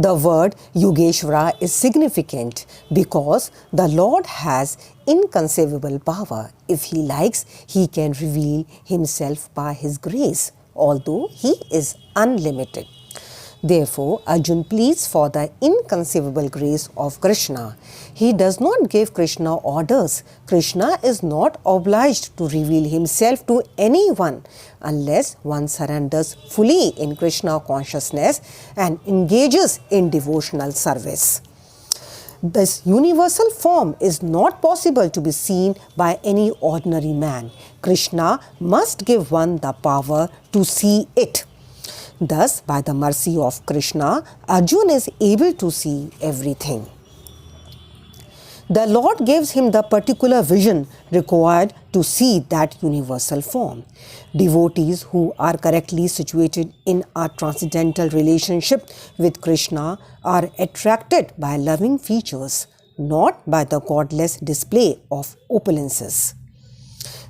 The word Yogeshwara is significant because the Lord has inconceivable power. If He likes, He can reveal Himself by His grace, although He is unlimited. Therefore, Arjun pleads for the inconceivable grace of Krishna. He does not give Krishna orders. Krishna is not obliged to reveal himself to anyone unless one surrenders fully in Krishna consciousness and engages in devotional service. This universal form is not possible to be seen by any ordinary man. Krishna must give one the power to see it. Thus, by the mercy of Krishna, Arjuna is able to see everything. The Lord gives him the particular vision required to see that universal form. Devotees who are correctly situated in a transcendental relationship with Krishna are attracted by loving features, not by the godless display of opulences.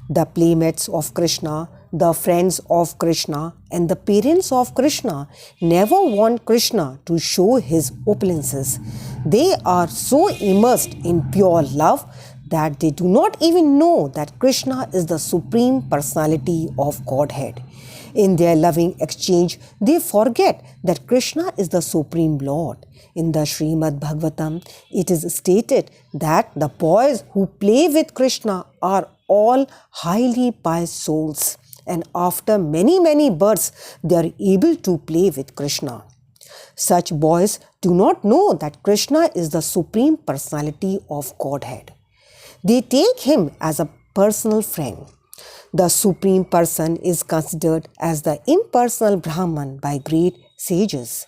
The playmates of Krishna, the friends of Krishna, and the parents of Krishna never want Krishna to show his opulences. They are so immersed in pure love that they do not even know that Krishna is the Supreme Personality of Godhead. In their loving exchange, they forget that Krishna is the Supreme Lord. In the Srimad Bhagavatam, it is stated that the boys who play with Krishna are all highly pious souls, and after many births, they are able to play with Krishna. Such boys do not know that Krishna is the Supreme Personality of Godhead. They take him as a personal friend. The Supreme Person is considered as the impersonal Brahman by great sages,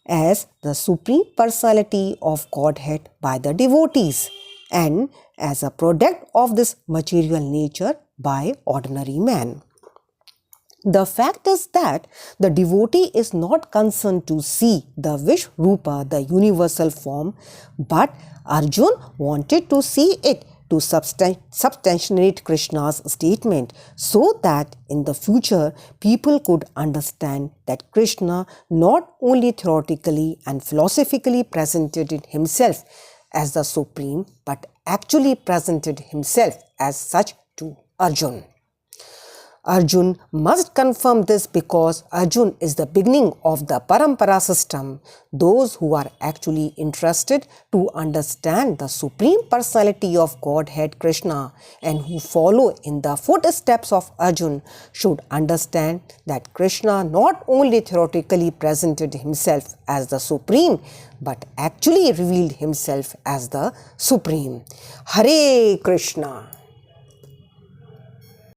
as the Supreme Personality of Godhead by the devotees, and as a product of this material nature by ordinary man. The fact is that the devotee is not concerned to see the Vishrupa, the universal form, but Arjuna wanted to see it to substantiate Krishna's statement so that in the future people could understand that Krishna not only theoretically and philosophically presented himself as the Supreme, but actually presented himself as such to Arjuna. Arjuna must confirm this because Arjuna is the beginning of the Parampara system. Those who are actually interested to understand the Supreme Personality of Godhead Krishna and who follow in the footsteps of Arjuna should understand that Krishna not only theoretically presented himself as the Supreme, but actually revealed himself as the Supreme. Hare Krishna.